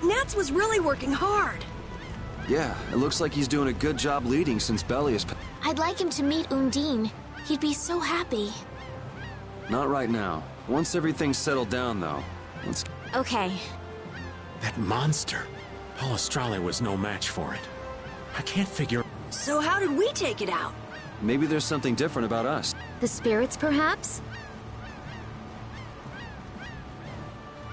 Nats was really working hard. Yeah, it looks like he's doing a good job leading since Belly is... I'd like him to meet Undine. He'd be so happy. Not right now. Once everything's settled down, though. Let's... Okay. That monster. Palestrale was no match for it. I can't figure... So how did we take it out? Maybe there's something different about us. The spirits, perhaps?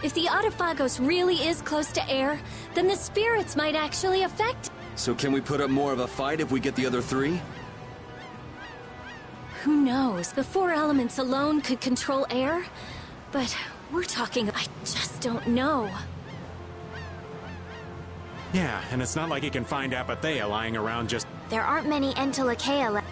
If the Autophagos really is close to air, then the spirits might actually affect... So can we put up more of a fight if we get the other three? Who knows? The four elements alone could control air, but we're talking... I just don't know. Yeah, and it's not like he can find Apathea lying around just... There aren't many Entelekea left.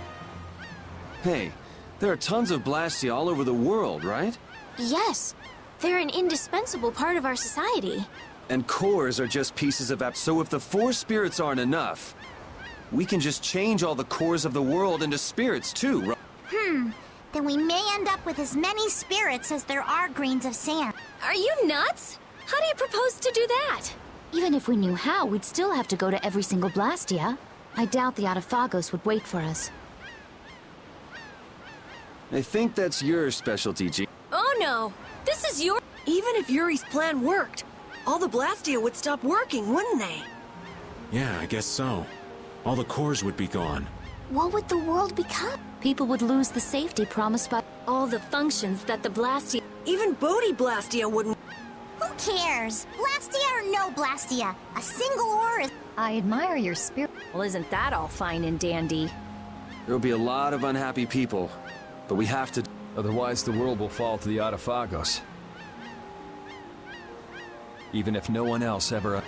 Hey, there are tons of Blastia all over the world, right? Yes. They're an indispensable part of our society. And cores are just pieces of so if the four spirits aren't enough, we can just change all the cores of the world into spirits too, right? Then we may end up with as many spirits as there are grains of sand. Are you nuts? How do you propose to do that? Even if we knew how, we'd still have to go to every single Blastia. I doubt the Autophagos would wait for us. I think that's your specialty, G. Oh no! This is your... Even if Yuri's plan worked, all the Blastia would stop working, wouldn't they? Yeah, I guess so. All the cores would be gone. What would the world become? People would lose the safety promised by... All the functions that the Blastia... Even Bodhi Blastia wouldn't... Who cares? Blastia or no Blastia? A single ore is... I admire your spirit. Well, isn't that all fine and dandy? There'll be a lot of unhappy people, but we have to... Otherwise, the world will fall to the Autophagos. Even if no one else ever...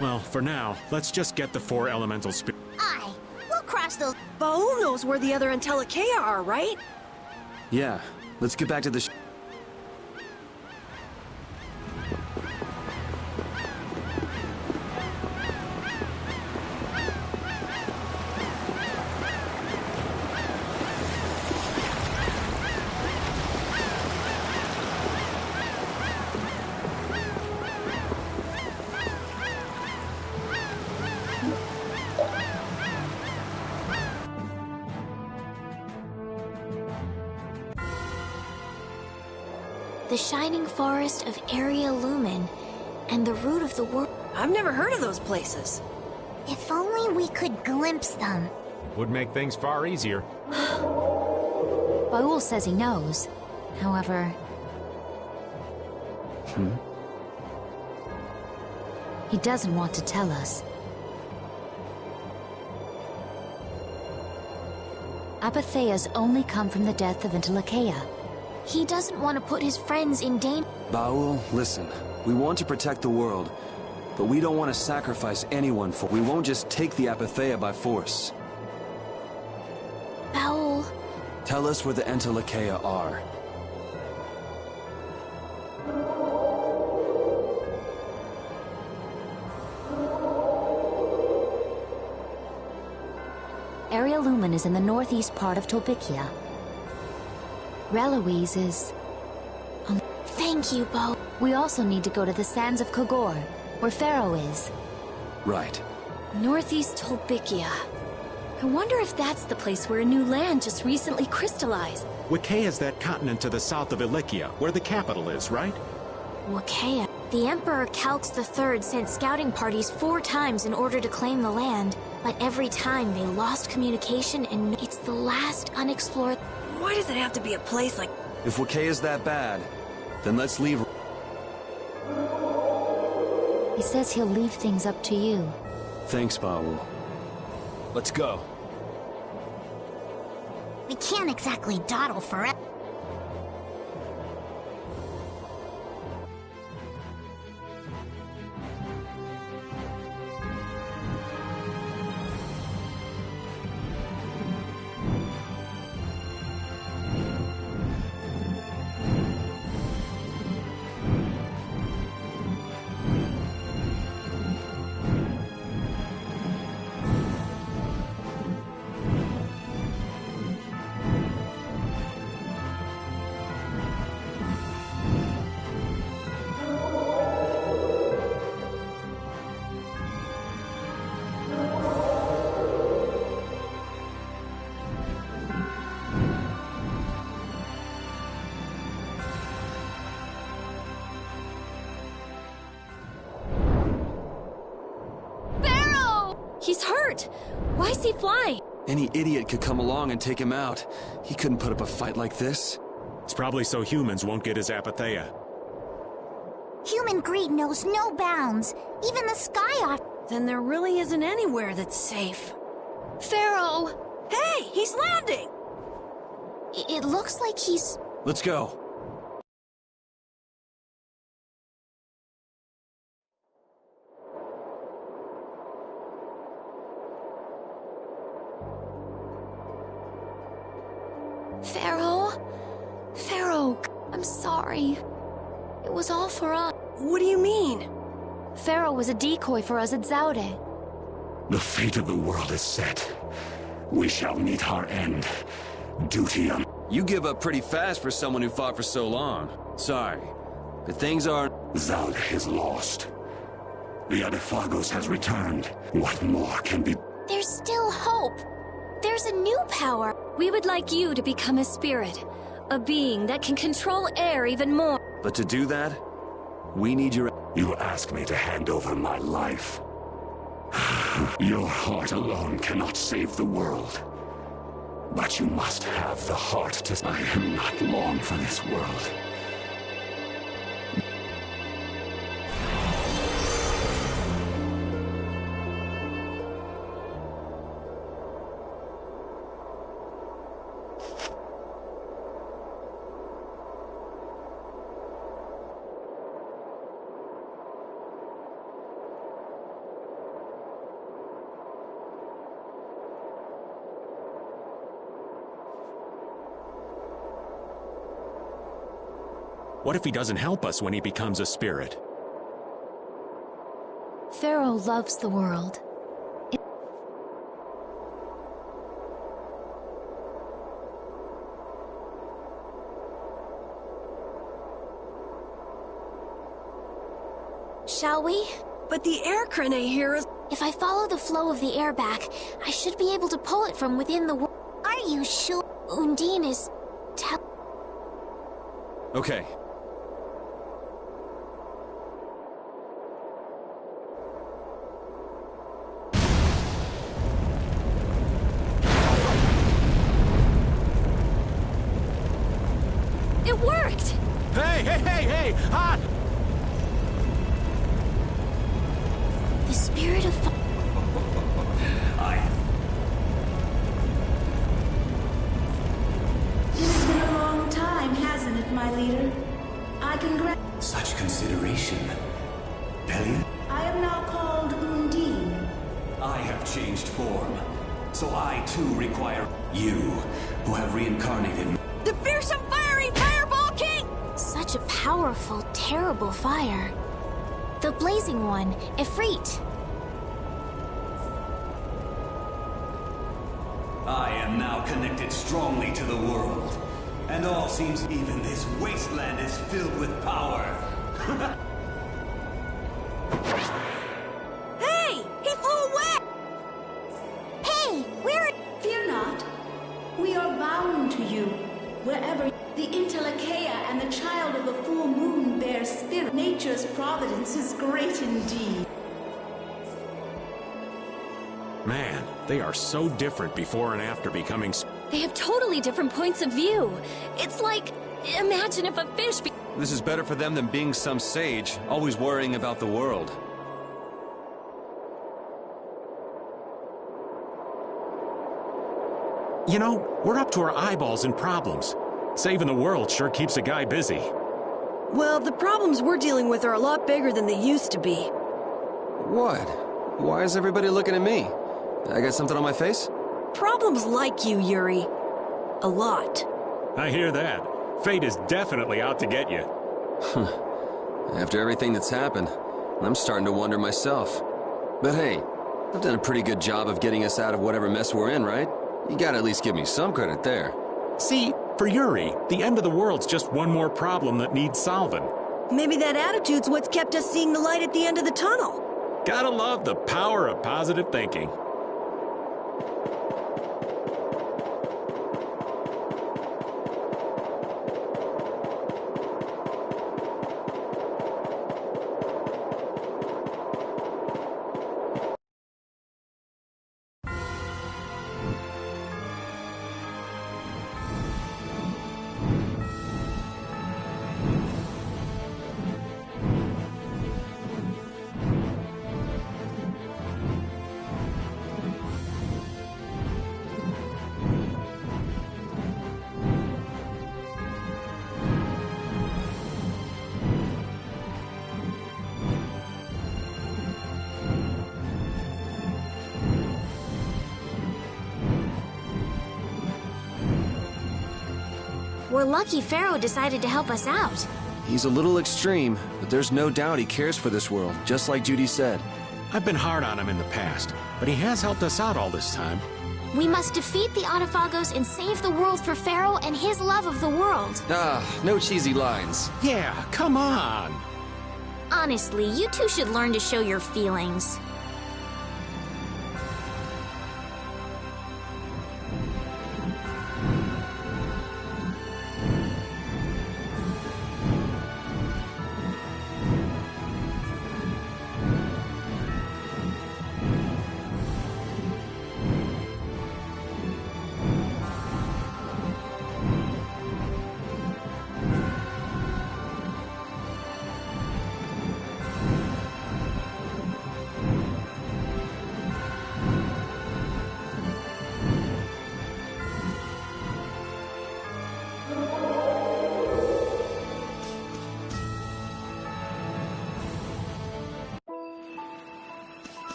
Well, for now, let's just get the four elemental spirits. Aye. We'll cross those... Baul knows where the other Entelekea are, right? Yeah, let's get back to the The shining forest of Area Lumen, and the root of the world. I've never heard of those places. If only we could glimpse them. Would make things far easier. Baul says he knows. However... He doesn't want to tell us. Apatheas only come from the death of Entelekea. He doesn't want to put his friends in danger. Baul, listen. We want to protect the world, but we don't want to sacrifice anyone for... We won't just take the Apathea by force. Baul. Tell us where the Entelekea are. Area Lumen is in the northeast part of Tolbikia. Reloise is... Thank you, Baul. We also need to go to the sands of Kogor, where Pharaoh is. Right. Northeast Tolbikia. I wonder if that's the place where a new land just recently crystallized. Wakea is that continent to the south of Ilikia, where the capital is, right? Wakea. The Emperor Calx III sent scouting parties 4 times in order to claim the land, but every time they lost communication and it's the last unexplored... Why does it have to be a place like... If Wakea's that bad, then let's leave... He says he'll leave things up to you. Thanks, Baul. Let's go. We can't exactly dawdle forever. He's hurt! Why is he flying? Any idiot could come along and take him out. He couldn't put up a fight like this. It's probably so humans won't get his apatheia. Human greed knows no bounds. Even the sky off. Then there really isn't anywhere that's safe. Pharaoh! Hey, he's landing! It looks like he's... Let's go. Pharaoh? Pharaoh, I'm sorry. It was all for us. What do you mean? Pharaoh was a decoy for us at Zaude. The fate of the world is set. We shall meet our end. Duty on... You give up pretty fast for someone who fought for so long. Sorry, but things aren't... Zaude is lost. The Adephagos has returned. What more can be... There's still hope. There's a new power. We would like you to become a spirit. A being that can control air even more. But to do that, we need your... You ask me to hand over my life. Your heart alone cannot save the world. But you must have the heart to... I am not long for this world. What if he doesn't help us when he becomes a spirit? Pharaoh loves the world. Shall we? But the air crane here is... If I follow the flow of the air back, I should be able to pull it from within the world. Are you sure? Undine is... Okay. It worked! Hey! Hot! The spirit of... It's been a long time, hasn't it, my leader? Such consideration. Delia? I am now called Undine. I have changed form. So I too require you, who have reincarnated. The fearsome fiery Fireball King! Such a powerful, terrible fire. The blazing one, Ifrit. I am now connected strongly to the world. And all seems even this wasteland is filled with power. Hey! He flew away! Hey, we're... Fear not. We are bound to you. Wherever the Interlakeia and the child of the full moon bear spirit, nature's providence is great indeed. Man, they are so different before and after becoming They have totally different points of view. It's like, imagine if a fish This is better for them than being some sage, always worrying about the world. You know, we're up to our eyeballs in problems. Saving the world sure keeps a guy busy. Well, the problems we're dealing with are a lot bigger than they used to be. What? Why is everybody looking at me? I got something on my face? Problems like you, Yuri. A lot. I hear that. Fate is definitely out to get you. After everything that's happened, I'm starting to wonder myself. But hey, I've done a pretty good job of getting us out of whatever mess we're in, right? You gotta at least give me some credit there. See, for Yuri, the end of the world's just one more problem that needs solving. Maybe that attitude's what's kept us seeing the light at the end of the tunnel. Gotta love the power of positive thinking. We're lucky Pharaoh decided to help us out. He's a little extreme, but there's no doubt he cares for this world, just like Judy said. I've been hard on him in the past, but he has helped us out all this time. We must defeat the Autophagos and save the world for Pharaoh and his love of the world. Ah, no cheesy lines. Yeah, come on! Honestly, you two should learn to show your feelings.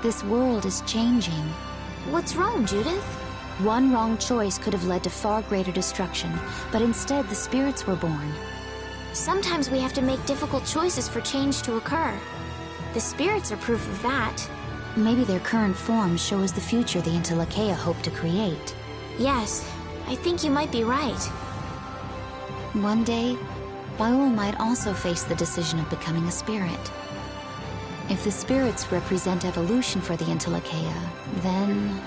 This world is changing. What's wrong, Judith? One wrong choice could have led to far greater destruction, but instead the spirits were born. Sometimes we have to make difficult choices for change to occur. The spirits are proof of that. Maybe their current forms show us the future the Intellekea hope to create. Yes, I think you might be right. One day, Baul might also face the decision of becoming a spirit. If the spirits represent evolution for the Intellekea, then...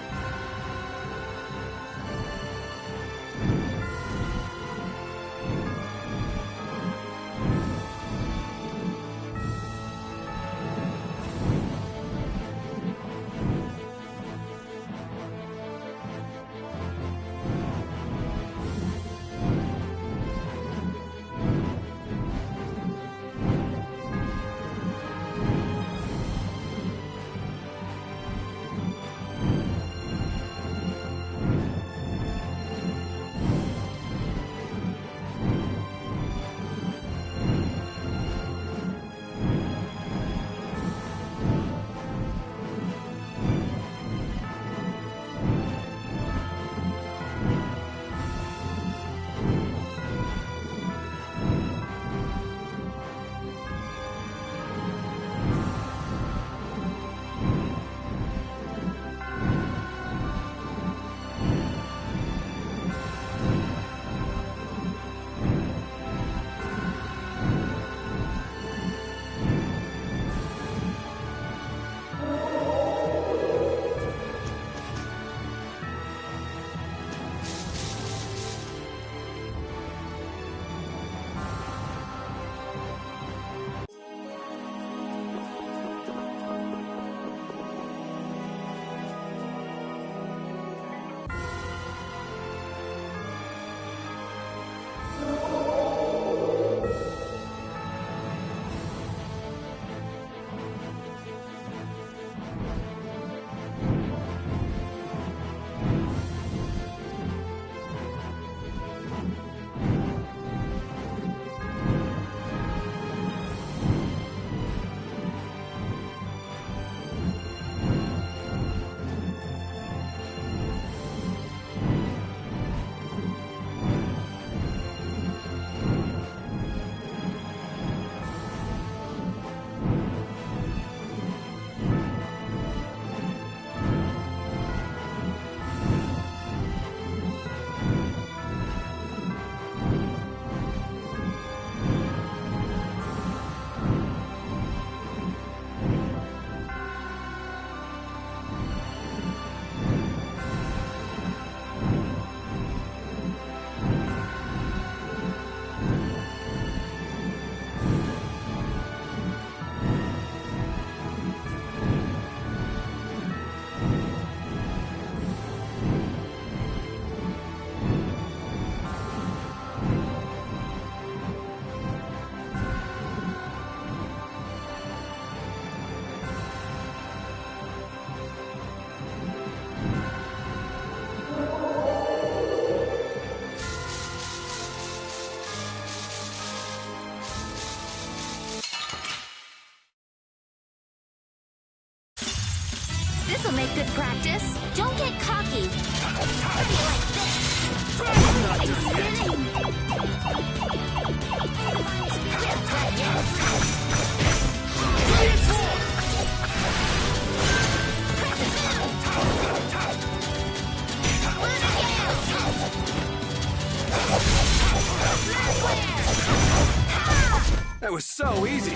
so easy.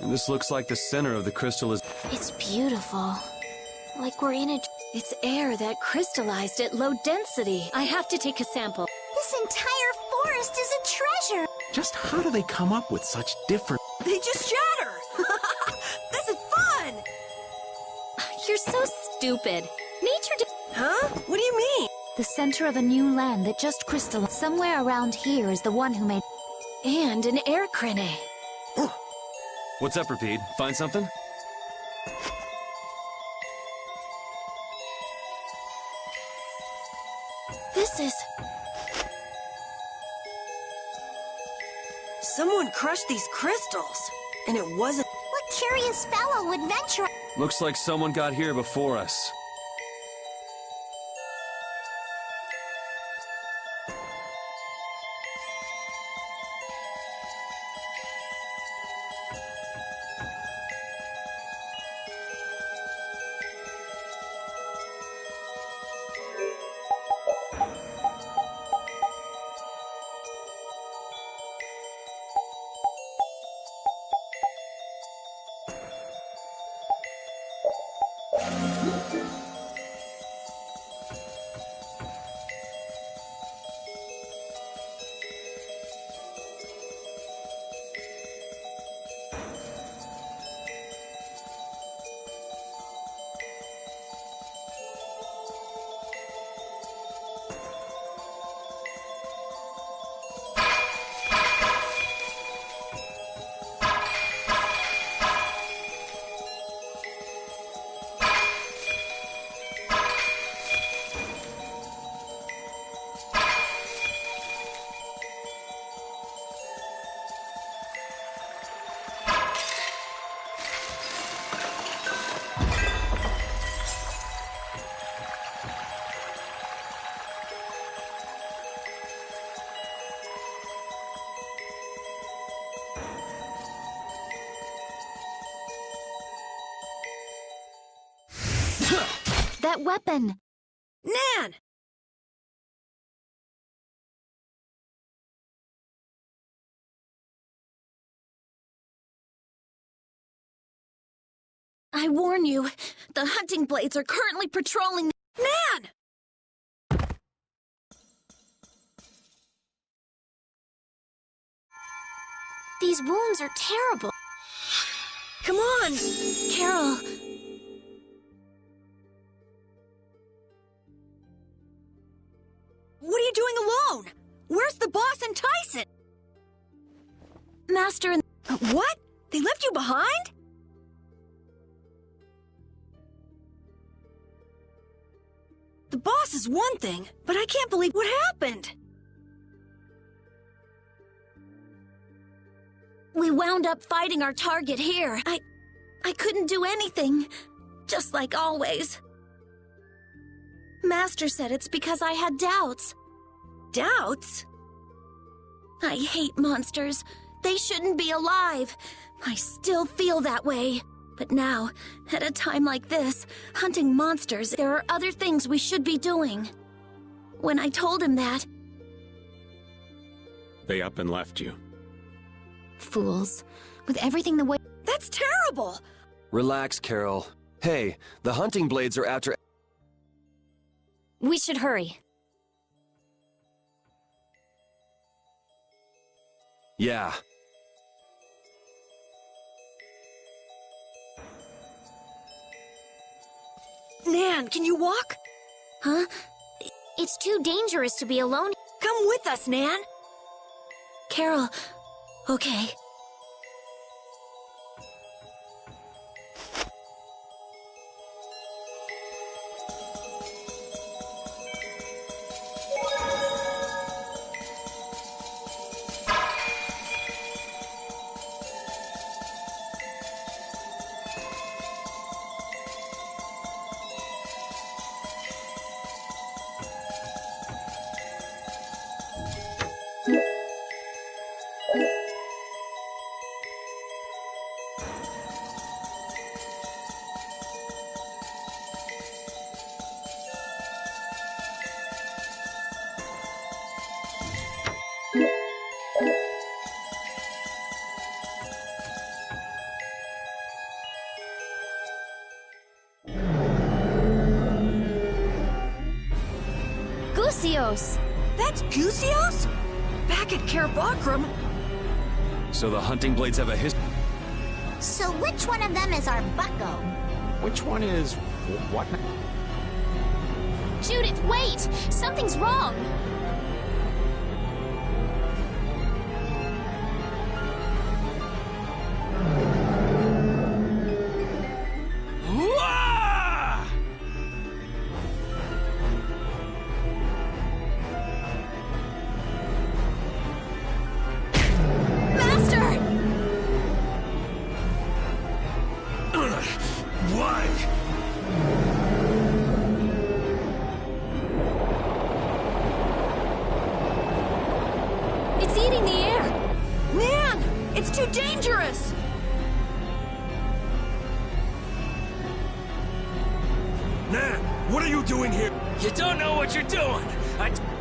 And this looks like the center of the crystal is... It's beautiful. Like we're in a... It's air that crystallized at low density. I have to take a sample. This entire forest is a treasure. Just how do they come up with such different... They just shatter! This is fun! You're so stupid. Nature Huh? What do you mean? The center of a new land that just crystallized. Somewhere around here is the one who made... And an air crane. What's up, Repeat? Find something? This is... Someone crushed these crystals, and it wasn't... What curious fellow would venture... Looks like someone got here before us. That weapon! Nan! I warn you, the hunting blades are currently patrolling... Nan! These wounds are terrible. Come on! Carol... What are you doing alone? Where's the boss and Tyson? Master and... What? They left you behind? The boss is one thing, but I can't believe what happened. We wound up fighting our target here. I couldn't do anything. Just like always. Master said it's because I had doubts. Doubts? I hate monsters. They shouldn't be alive. I still feel that way. But now, at a time like this, hunting monsters, there are other things we should be doing. when I told him that... They up and left you. Fools. With everything the way... That's terrible! Relax, Carol. Hey, the hunting blades are after... We should hurry. Yeah. Nan, can you walk? Huh? It's too dangerous to be alone. Come with us, Nan. Carol, okay. That's Gusios? Back at Care Bakram? So the hunting blades have a history. So which one of them is our bucko? Which one is... what? Judith, wait! Something's wrong!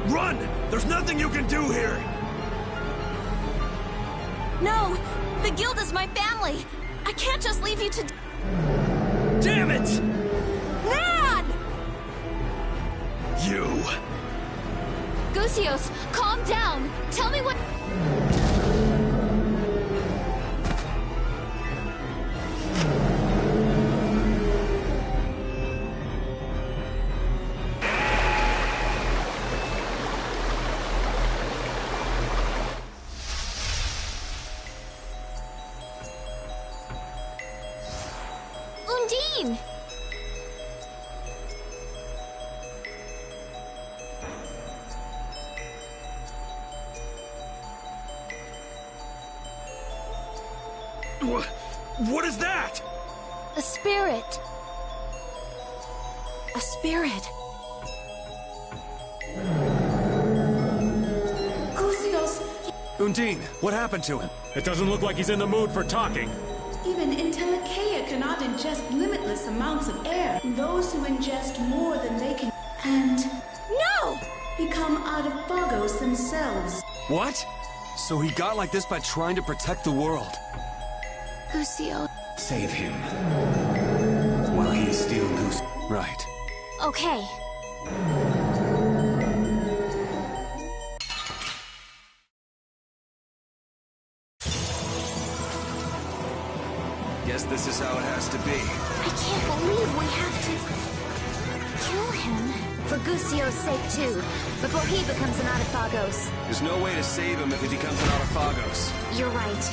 Run! There's nothing you can do here! No! The guild is my family! I can't just leave you to... Damn it! Nan! You! Gusios, calm down! Tell me what... What is that? A spirit. A spirit. Gusios, Undine, what happened to him? It doesn't look like he's in the mood for talking. even Intelekeia cannot ingest limitless amounts of air. Those who ingest more than they can... and... No! become Adafagos themselves. What? So he got like this by trying to protect the world. Gusio. Save him. While he is still Goose. Right. Okay. Guess this is how it has to be. I can't believe we have to kill him. For Gusio's sake, too. Before he becomes an Adafagos. There's no way to save him if he becomes an Adafagos. You're right.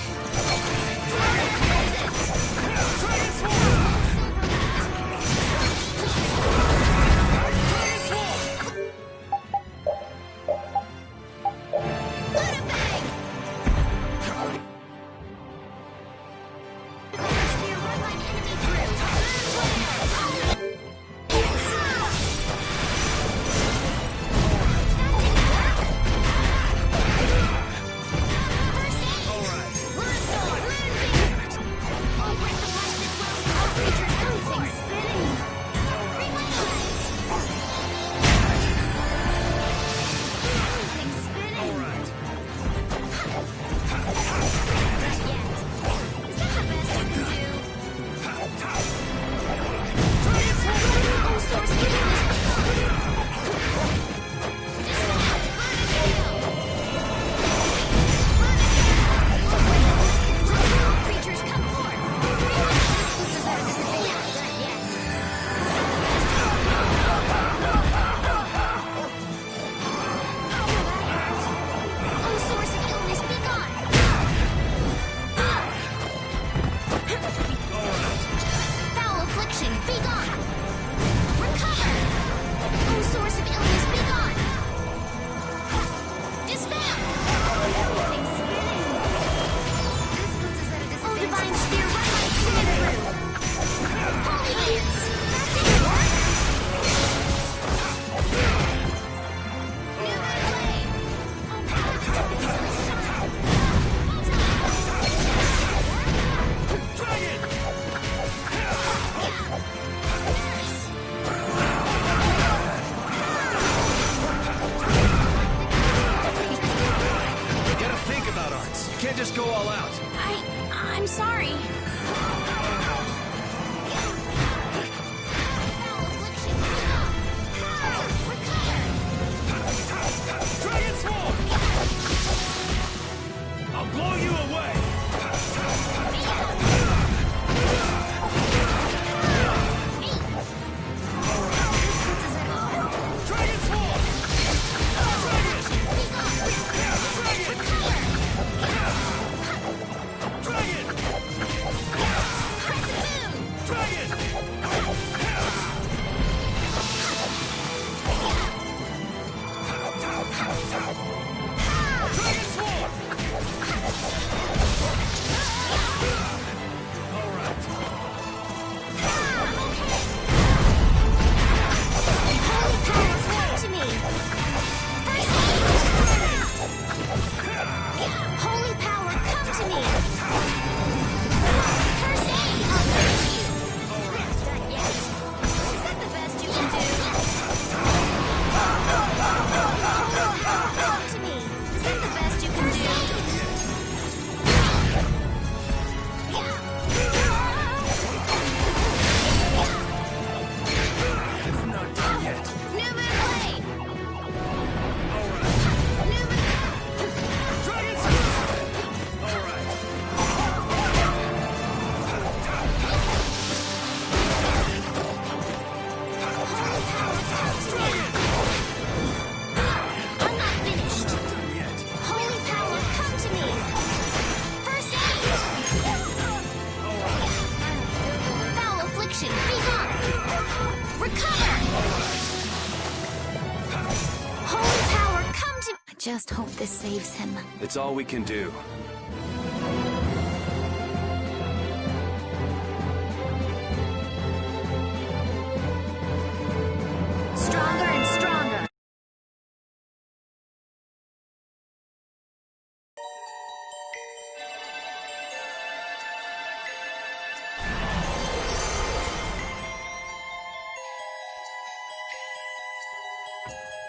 just hope this saves him. It's all we can do. Stronger and stronger.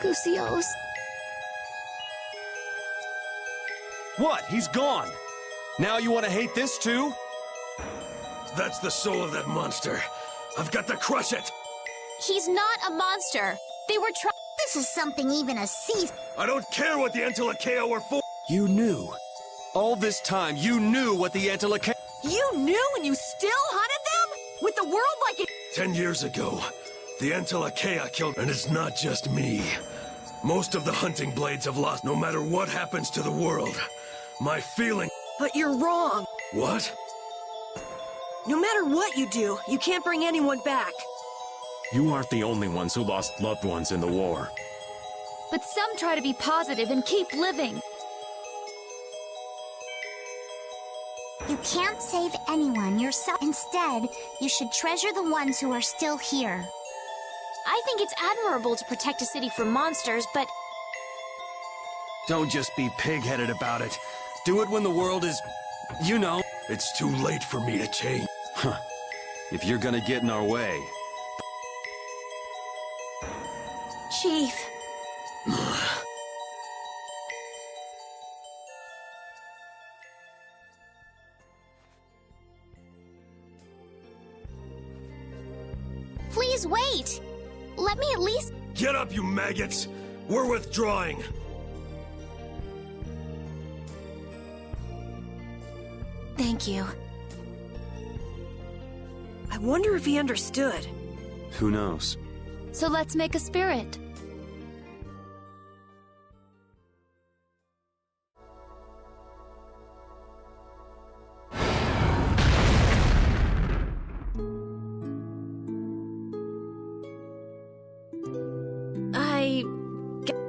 Gusios. What? He's gone. Now you want to hate this too? That's the soul of that monster. I've got to crush it. He's not a monster. They were trying. This is something even a thief. I don't care what the Entelekea were for. You knew. All this time, you knew what the Entelekea... You knew and you still hunted them? With the world like it... 10 years ago, the Entelekea killed... And it's not just me. Most of the hunting blades have lost no matter what happens to the world. My feeling... But you're wrong. What? No matter what you do, you can't bring anyone back. You aren't the only ones who lost loved ones in the war. But some try to be positive and keep living. You can't save anyone yourself. Instead, you should treasure the ones who are still here. I think it's admirable to protect a city from monsters, but... Don't just be pig-headed about it. Do it when the world is... you know. It's too late for me to change. Huh. If you're gonna get in our way... Chief. Please wait! Let me at least... Get up, you maggots! We're withdrawing! Thank you. I wonder if he understood. Who knows? So let's make a spirit.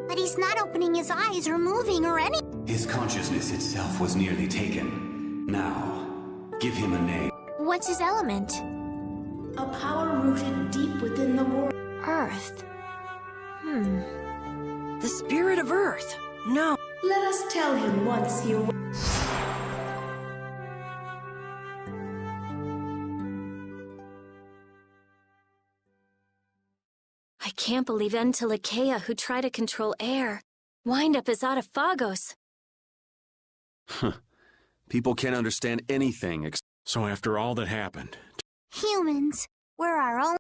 But he's not opening his eyes or moving or any... His consciousness itself was nearly taken. Now, give him a name. What's his element? A power rooted deep within the world. Earth. The spirit of Earth. No. Let us tell him once he awakes. I can't believe Entelekea, who try to control air, wind up as Autophagos. Huh. People can't understand anything except... So after all that happened... Humans, we're our own...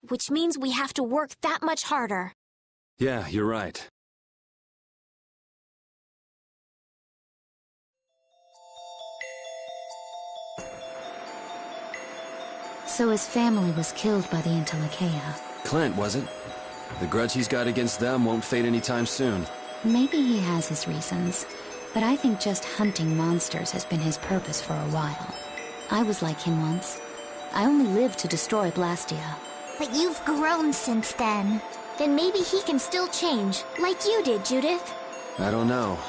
Which means we have to work that much harder. Yeah, you're right. So his family was killed by the Entelekea. Clint, was it? The grudge he's got against them won't fade anytime soon. Maybe he has his reasons, but I think just hunting monsters has been his purpose for a while. I was like him once. I only lived to destroy Blastia. But you've grown since then. Then maybe he can still change, like you did, Judith. I don't know.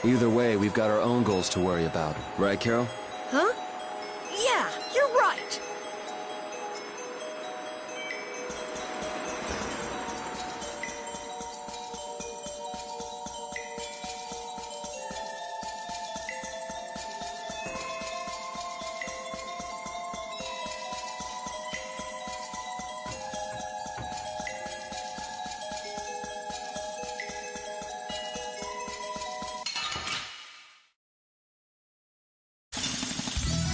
Either way, we've got our own goals to worry about. Right, Carol? Huh? Yeah, you're right.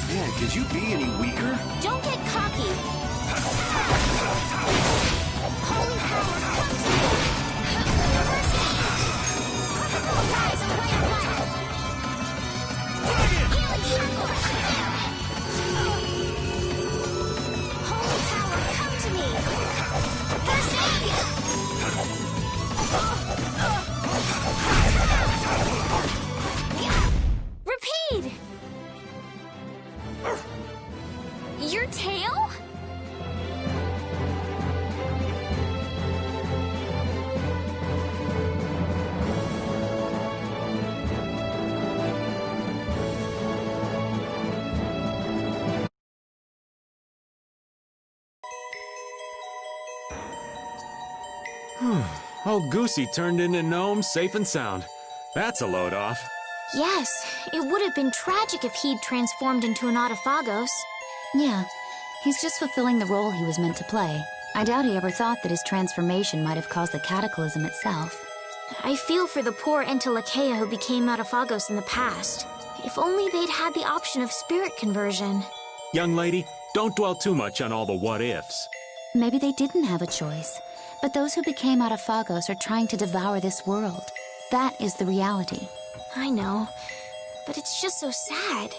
Man, could you be any weaker? Don't get cocky. Holy power, come to me. Rise and way of life. Healing circle. Holy power, come to me. Vesperia. Repeat. Your tail? Old Goosey turned into gnome safe and sound. That's a load off. Yes, it would have been tragic if he'd transformed into an Autophagos. Yeah, he's just fulfilling the role he was meant to play. I doubt he ever thought that his transformation might have caused the cataclysm itself. I feel for the poor Entelekea who became Autophagos in the past. If only they'd had the option of spirit conversion. Young lady, don't dwell too much on all the what-ifs. Maybe they didn't have a choice, but those who became Autophagos are trying to devour this world. That is the reality. I know, but it's just so sad.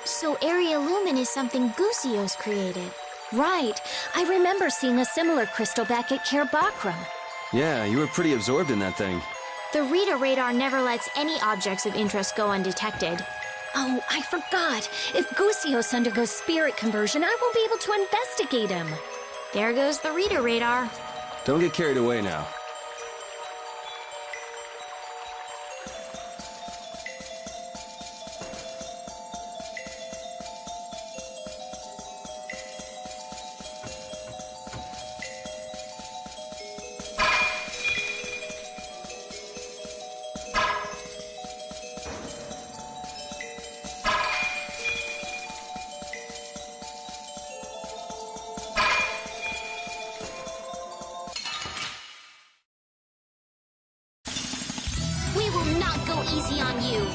So Area Lumen is something Gusios created. Right. I remember seeing a similar crystal back at Care Bakram. Yeah, you were pretty absorbed in that thing. The Rita radar never lets any objects of interest go undetected. Oh, I forgot. If Gusios undergoes spirit conversion, I won't be able to investigate him. There goes the Rita radar. Don't get carried away now. We will not go easy on you.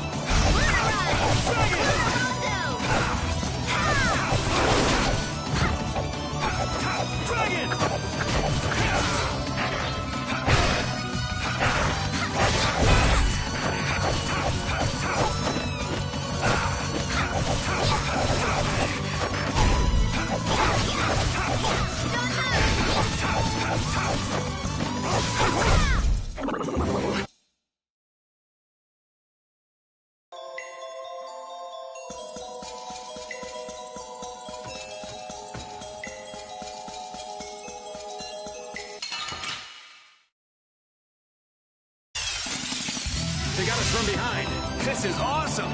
They got us from behind. This is awesome!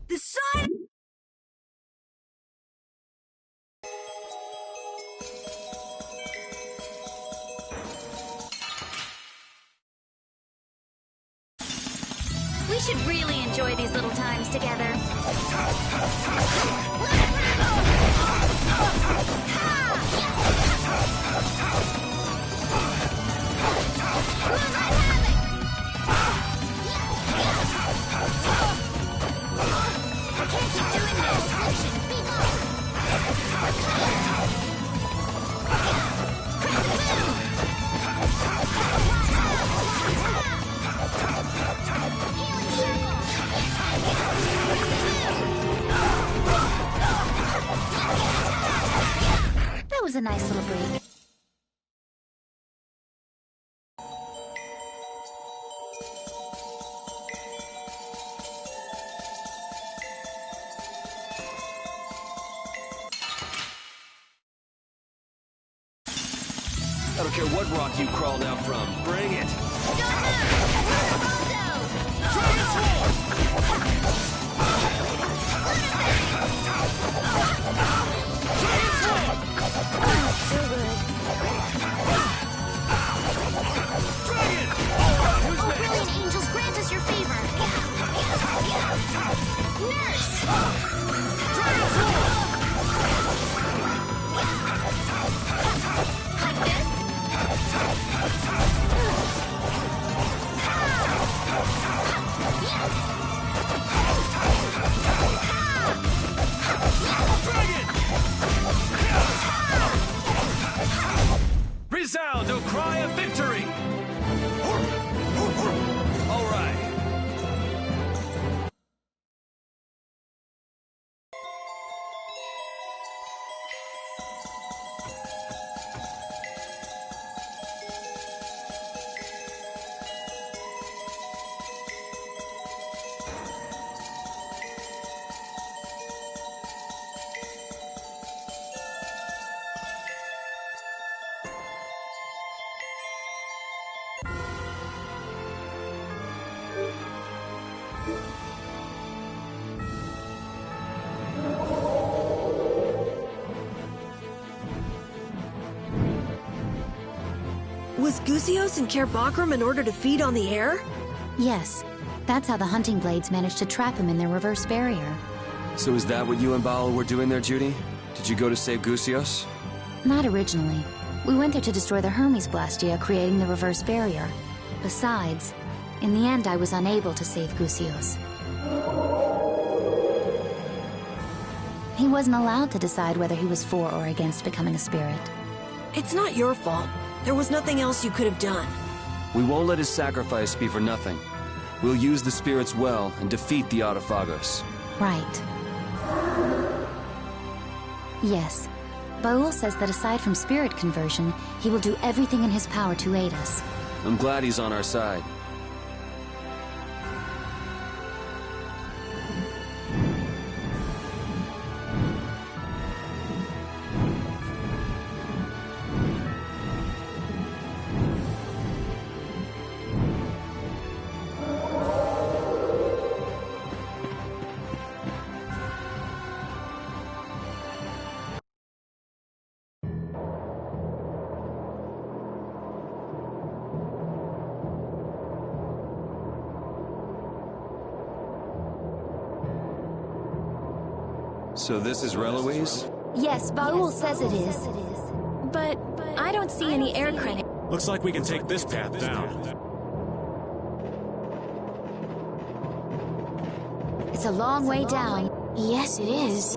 The sun! We should really enjoy these little times together. That was a nice little break. I don't care what rock you crawled out from. Bring it! Who's next? Was Gusios in Care Bakram in order to feed on the air? Yes. That's how the hunting blades managed to trap him in their reverse barrier. So is that what you and Baal were doing there, Judy? Did you go to save Gusios? Not originally. We went there to destroy the Hermes Blastia, creating the reverse barrier. Besides, in the end I was unable to save Gusios. He wasn't allowed to decide whether he was for or against becoming a spirit. It's not your fault. There was nothing else you could have done. We won't let his sacrifice be for nothing. We'll use the spirits well and defeat the Autophagos. Right. Yes. Baul says that aside from spirit conversion, he will do everything in his power to aid us. I'm glad he's on our side. So this is Reloise? Yes, Baul says it is. But I don't see any air credit. Looks like we can take this path down. It's a long way down. Yes, it is.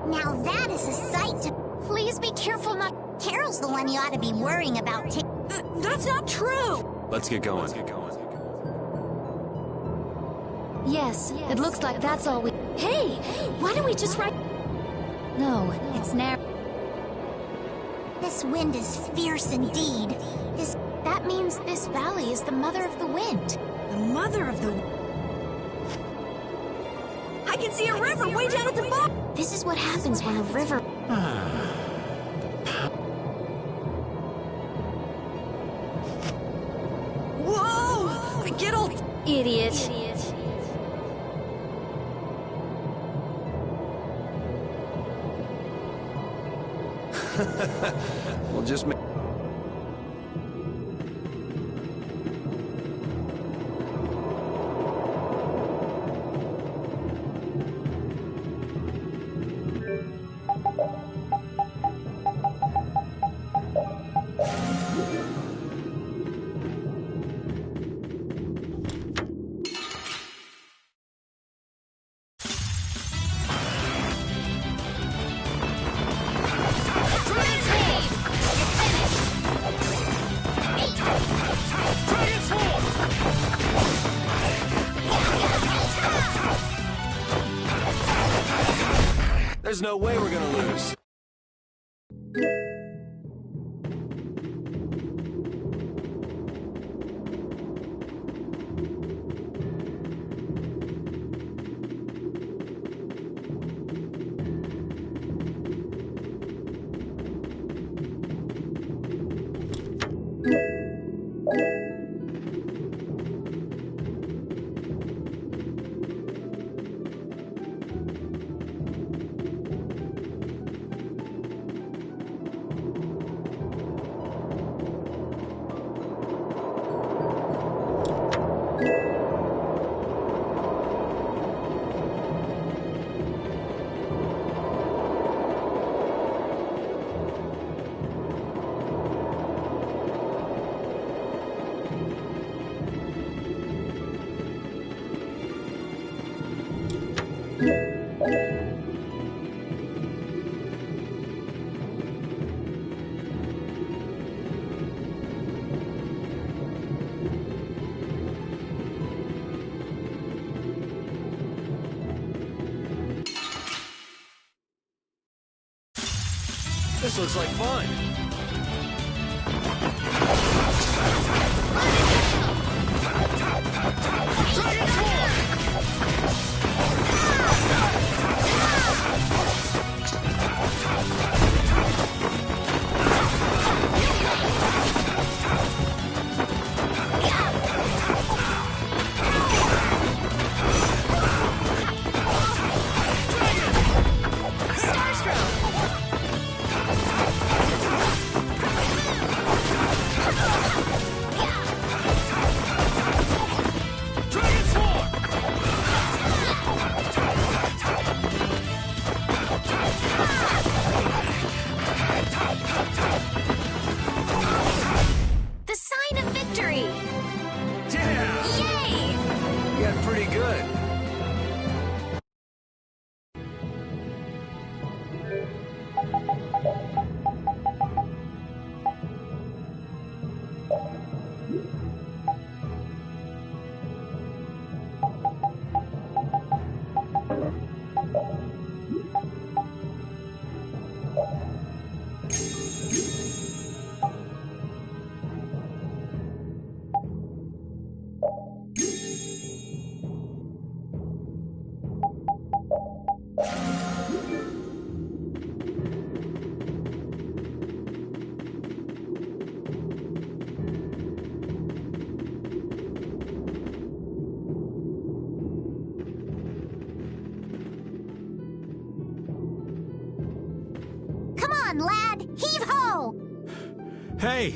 Now that is a sight to... Please be careful not... Carol's the one you ought to be worrying about. That's not true! Let's get going. Yes, it looks like that's all we... Hey, why don't we just ride... No, it's narrow. This wind is fierce indeed. That means this valley is the mother of the wind. The mother of the... I can see a river way down at the bottom! This is what happens when a river... Whoa! Get old... Idiot. We'll just make... There's no way we're gonna lose. This looks like fun. Lad, heave-ho! Hey,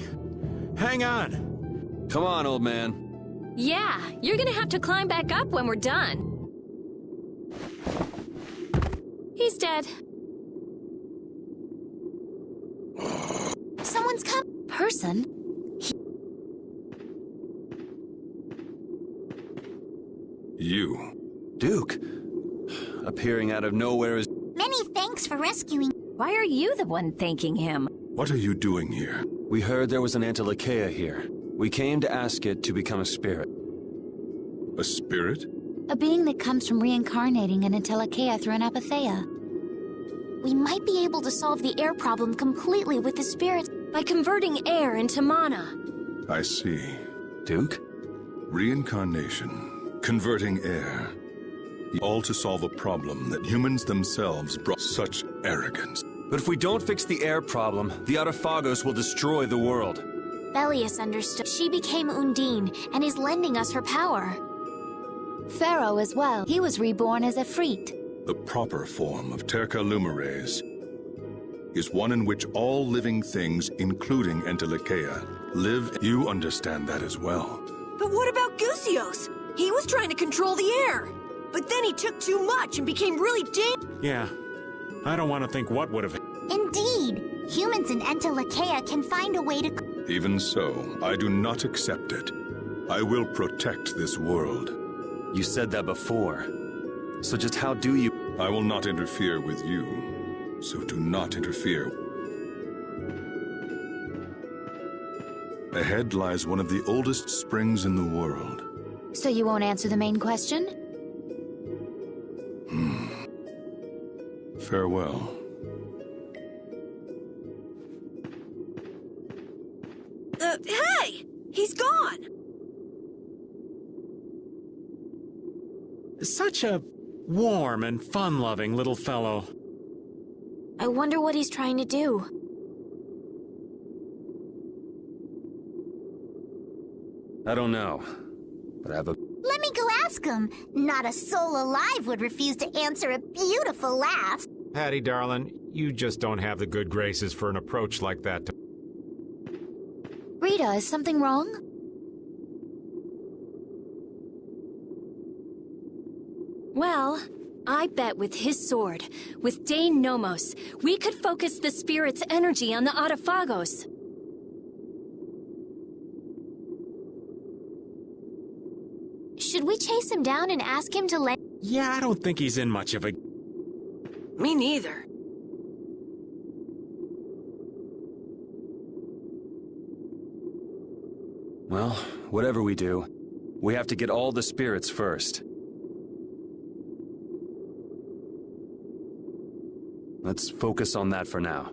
hang on. Come on, old man. Yeah, you're gonna have to climb back up when we're done. He's dead. Someone's come. Person? You. Duke. Appearing out of nowhere is... Many thanks for rescuing. Why are you the one thanking him? What are you doing here? We heard there was an Antilocheia here. We came to ask it to become a spirit. A spirit? A being that comes from reincarnating an Antilocheia through an apatheia. We might be able to solve the air problem completely with the spirits by converting air into mana. I see. Duke? Reincarnation. Converting air. All to solve a problem that humans themselves brought such arrogance. But if we don't fix the air problem, the Autophagos will destroy the world. Belius understood. She became Undine and is lending us her power. Pharaoh as well. He was reborn as a Efreet. The proper form of Terca Lumires is one in which all living things, including Antilocheia, live. You understand that as well. But what about Gusios? He was trying to control the air. But then he took too much and became really dangerous. Yeah. I don't want to think what would have... Indeed. Humans in Antilocheia can find a way to... Even so, I do not accept it. I will protect this world. You said that before. So just how do you... I will not interfere with you. So do not interfere. Ahead lies one of the oldest springs in the world. So you won't answer the main question? Farewell. Hey! He's gone! Such a warm and fun-loving little fellow. I wonder what he's trying to do. I don't know, but I have a... Let me go ask him. Not a soul alive would refuse to answer a beautiful laugh. Patty, darling, you just don't have the good graces for an approach like that. Rita, is something wrong? Well, I bet with his sword, with Dane Nomos, we could focus the spirit's energy on the Autophagos. Should we chase him down and ask him to let... Yeah, I don't think he's in much of a... Me neither. Well, whatever we do, we have to get all the spirits first. Let's focus on that for now.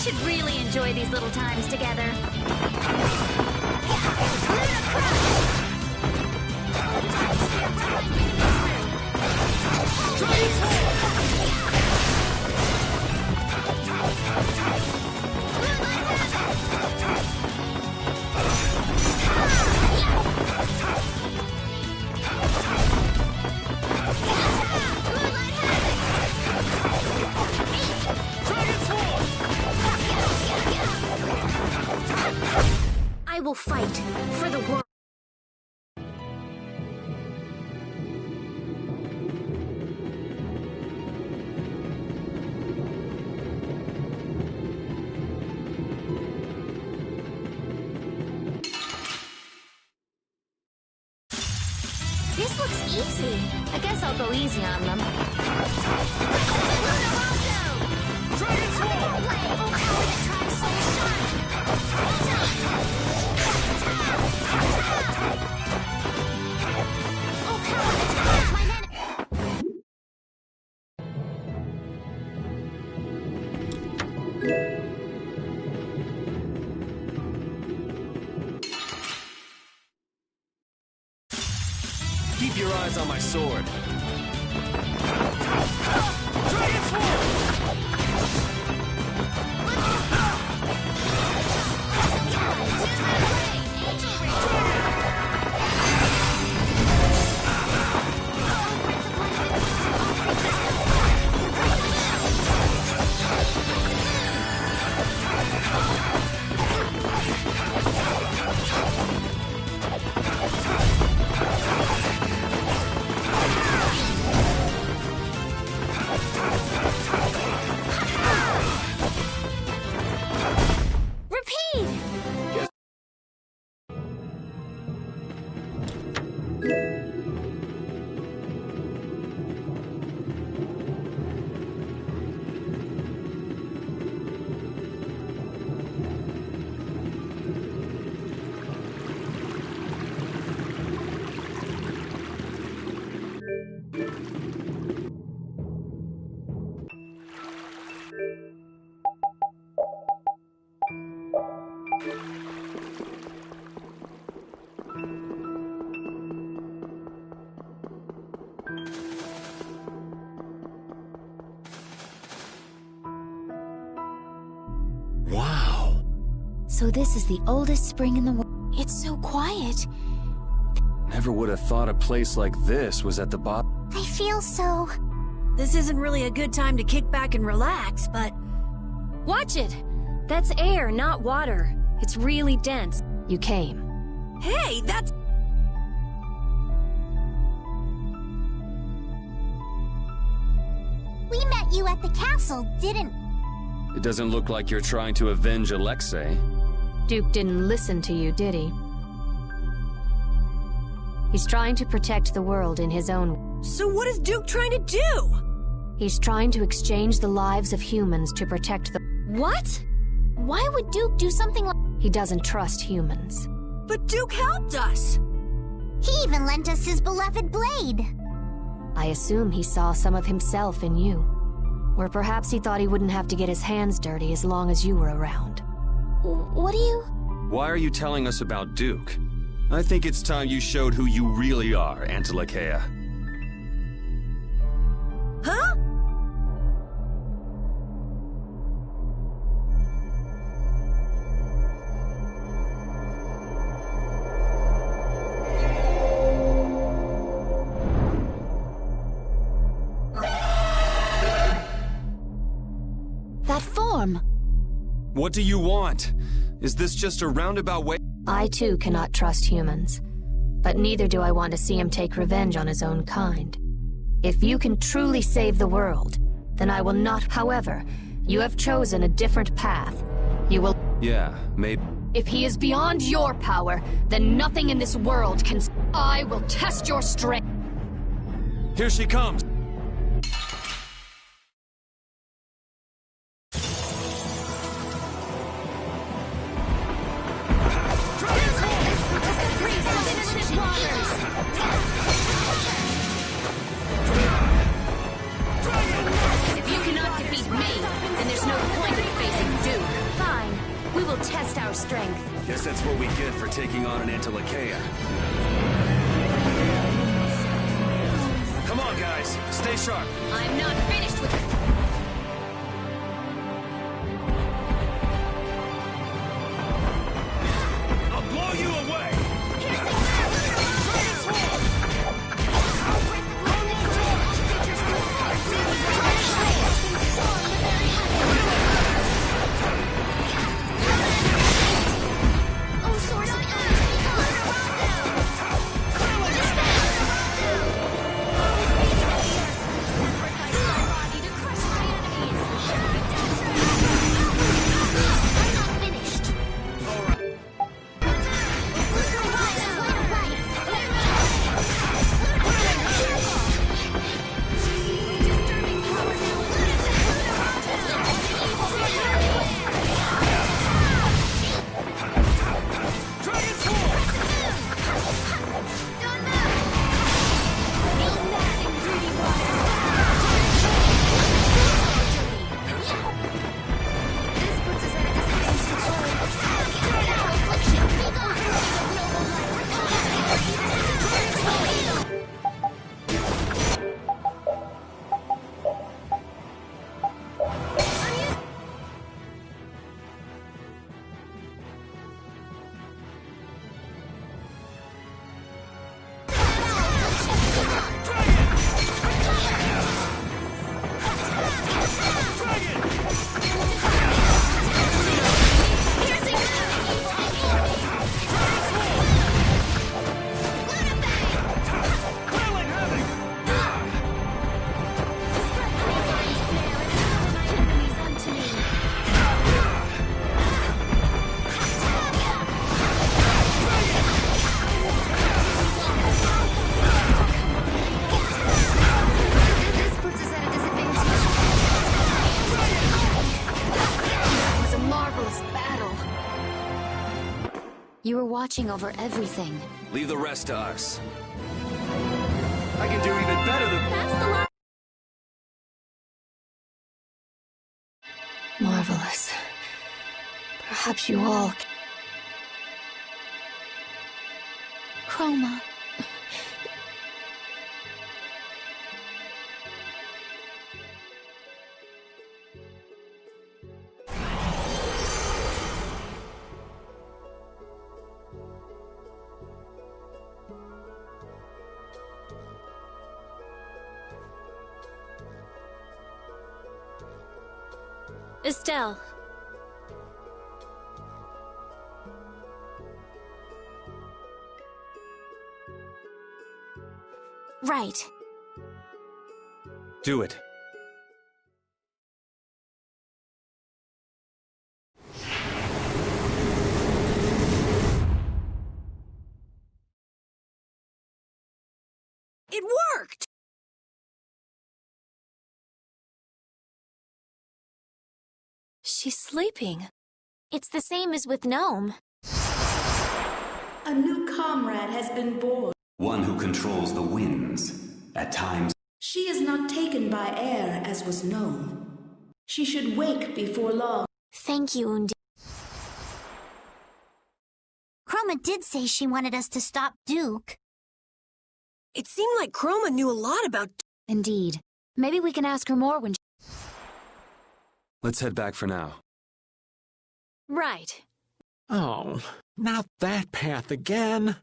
should really enjoy these little times together. I will fight for the world. This looks easy. I guess I'll go easy on them. Dragon Sword! Oh, how did it try so shine? Oh, power attack! My men... Keep your eyes on my sword. Dragon Sword! Wow. So this is the oldest spring in the world. It's so quiet. Never would have thought a place like this was at the bottom. I feel so... This isn't really a good time to kick back and relax, but... Watch it! That's air, not water. It's really dense. You came. Hey, that's... We met you at the castle, didn't... It doesn't look like you're trying to avenge Alexei. Duke didn't listen to you, did he? He's trying to protect the world in his own... So what is Duke trying to do? He's trying to exchange the lives of humans to protect the... What? Why would Duke do something like... He doesn't trust humans. But Duke helped us! He even lent us his beloved blade. I assume he saw some of himself in you. Or perhaps he thought he wouldn't have to get his hands dirty as long as you were around. What do you... Why are you telling us about Duke? I think it's time you showed who you really are, Antilakea. Huh? That form! What do you want? Is this just a roundabout way? I too cannot trust humans. But neither do I want to see him take revenge on his own kind. If you can truly save the world, then I will not. However, you have chosen a different path. You will... Yeah, maybe... If he is beyond your power, then nothing in this world can... I will test your strength. Here she comes! If you cannot defeat me, then there's no point in facing Duke. We will test our strength. Guess that's what we get for taking on an Entelekea. Come on, guys. Stay sharp. I'm not finished with it. I'll blow you away! You were watching over everything. Leave the rest to us. I can do even better than... That's the last... Marvelous. Perhaps you all... Chroma. Estelle. Right. Do it. It worked! She's sleeping. It's the same as with Gnome. A new comrade has been born. One who controls the winds. At times... She is not taken by air, as was known. She should wake before long. Thank you, Undi. Chroma did say she wanted us to stop Duke. It seemed like Chroma knew a lot about... Indeed. Maybe we can ask her more when she... Let's head back for now. Right. Oh, not that path again.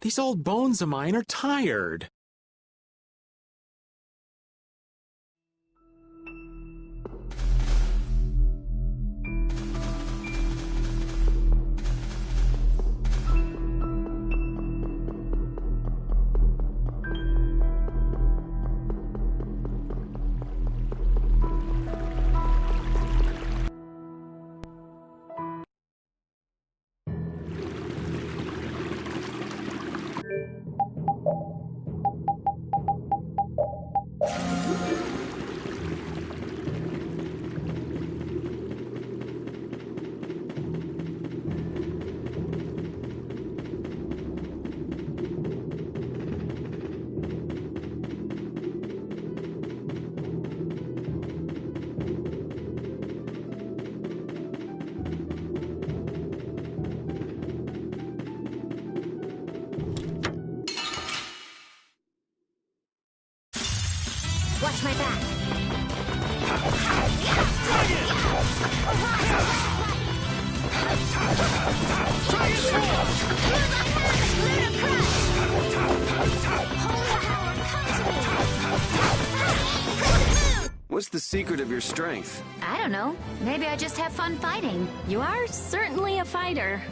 These old bones of mine are tired. secret of your strength? I don't know. Maybe I just have fun fighting. You are certainly a fighter.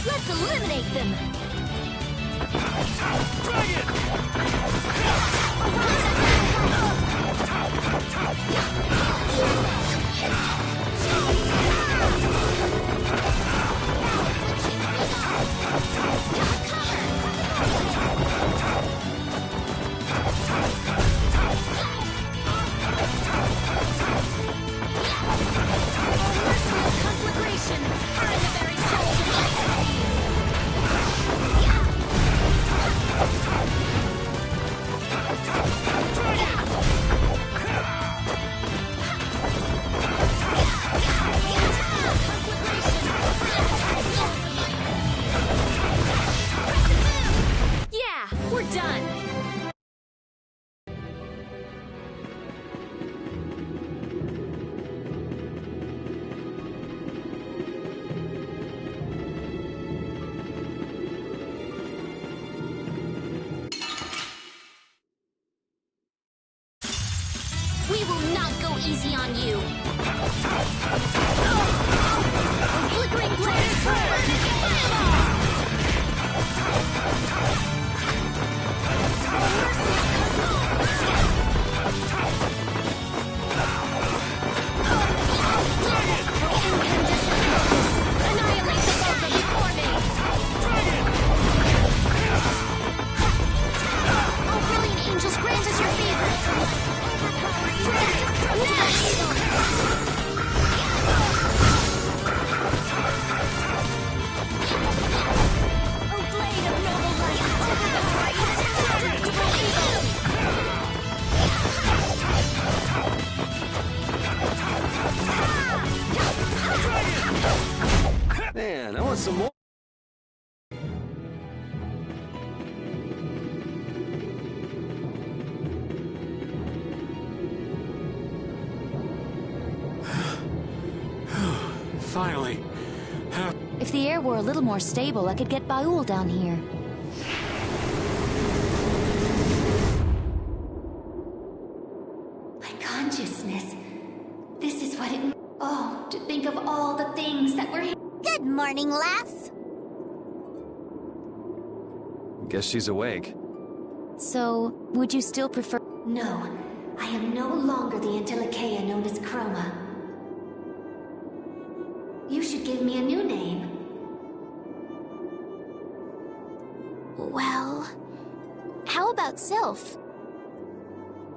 Let's eliminate them! Conflagration! Burn the very souls of my Yeah, we're done. We will not go easy on you! Flickering blaze! Annihilate the foe before me! Oh, brilliant angels, grant us your favor! Man, I want some more. Finally. If the air were a little more stable, I could get Baul down here. My consciousness. This is what it... Oh, to think of all the things that were... Good morning, lass. Guess she's awake. So, would you still prefer... No, I am no longer the Intellikeia known as Chroma. You should give me a new name. Well... how about Sylph?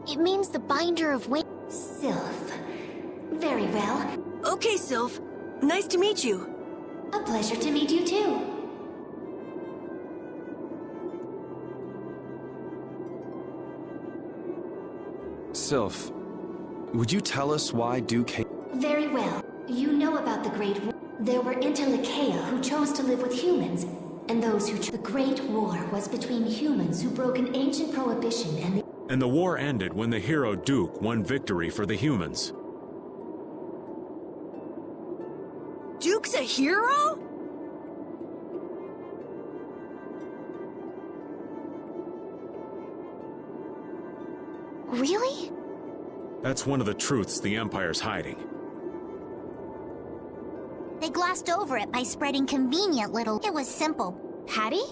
It means the binder of wings. Sylph. Very well. Okay, Sylph. Nice to meet you. A pleasure to meet you too. Sylph, would you tell us why Duke Very well. You know about the Great War. There were Intellikeia who chose to live with humans, and those who chose... The Great War was between humans who broke an ancient prohibition And the war ended when the hero Duke won victory for the humans. Duke's a hero? Really? That's one of the truths the Empire's hiding. They glossed over it by spreading convenient little... It was simple. Patty?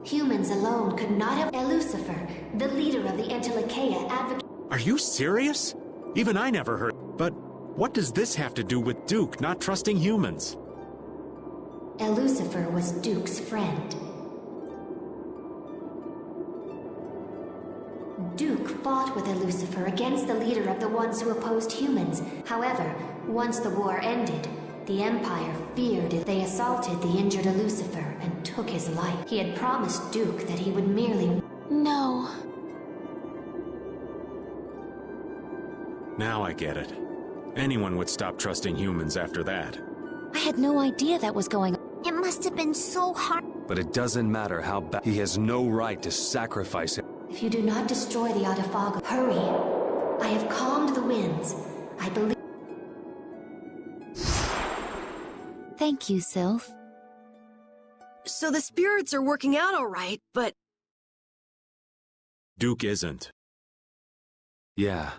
Humans alone could not have... Lucifer, the leader of the Intellikeia, advocate... Are you serious? Even I never heard... But what does this have to do with Duke not trusting humans? Lucifer was Duke's friend. Duke fought with Lucifer against the leader of the ones who opposed humans. However, once the war ended, the Empire feared if they assaulted the injured Lucifer and took his life. He had promised Duke that he would merely... No. Now I get it. Anyone would stop trusting humans after that. I had no idea that was going on. It must have been so hard. But it doesn't matter how bad. He has no right to sacrifice it. If you do not destroy the Autophago, hurry. I have calmed the winds. I believe... Thank you, Sylph. So the spirits are working out all right, but... Duke isn't. Yeah.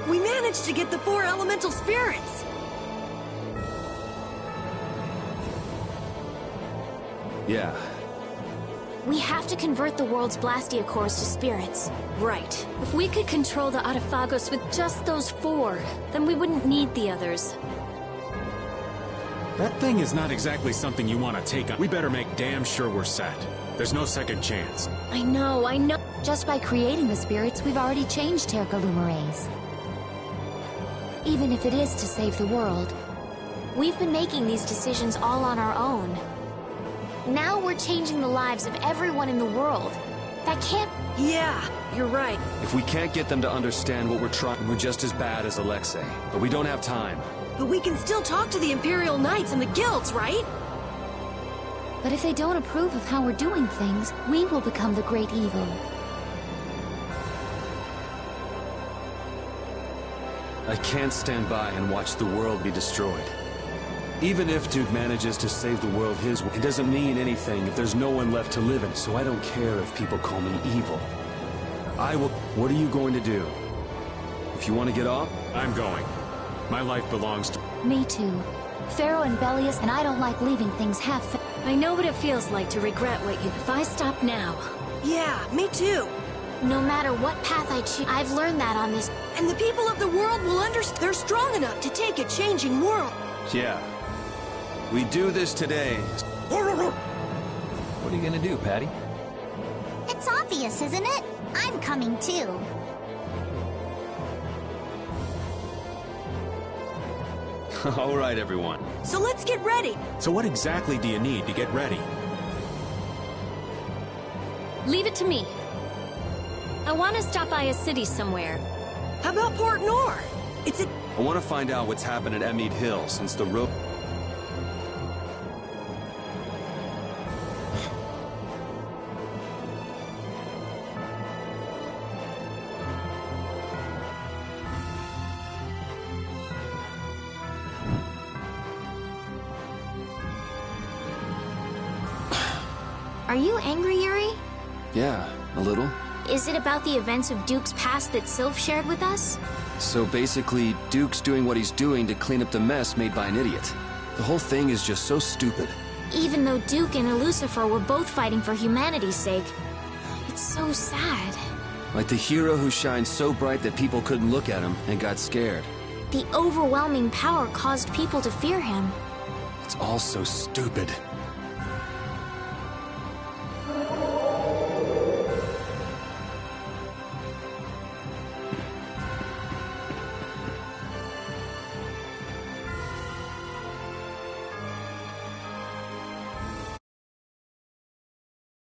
We managed to get the 4 elemental spirits! Yeah. We have to convert the world's Blastiacores to spirits. Right. If we could control the Autophagos with just those 4, then we wouldn't need the others. That thing is not exactly something you want to take on. We better make damn sure we're set. There's no second chance. I know. Just by creating the spirits, we've already changed Tercalumares. Even if it is to save the world. We've been making these decisions all on our own. Now we're changing the lives of everyone in the world. That can't... Yeah, you're right. If we can't get them to understand what we're trying, we're just as bad as Alexei. But we don't have time. But we can still talk to the Imperial Knights and the guilds, right? But if they don't approve of how we're doing things, we will become the great evil. I can't stand by and watch the world be destroyed. Even if Duke manages to save the world his way, it doesn't mean anything if there's no one left to live in, so I don't care if people call me evil. I will... What are you going to do? If you want to get off? I'm going. My life belongs to... Me too. Pharaoh and Bellius, and I don't like leaving things half... I know what it feels like to regret what you... If I stop now... Yeah, me too. No matter what path I choose, I've learned that on this... And the people of the world will understand they're strong enough to take a changing world. Yeah. We do this today. What are you gonna do, Patty? It's obvious, isn't it? I'm coming too. All right, everyone. So let's get ready. So what exactly do you need to get ready? Leave it to me. I want to stop by a city somewhere. How about Port Nor? It's a... I want to find out what's happened at Emmead Hill since the road... Are you angry, Yuri? Yeah, a little. Is it about the events of Duke's past that Sylph shared with us? So basically, Duke's doing what he's doing to clean up the mess made by an idiot. The whole thing is just so stupid. Even though Duke and Lucifer were both fighting for humanity's sake. It's so sad. Like the hero who shined so bright that people couldn't look at him and got scared. The overwhelming power caused people to fear him. It's all so stupid.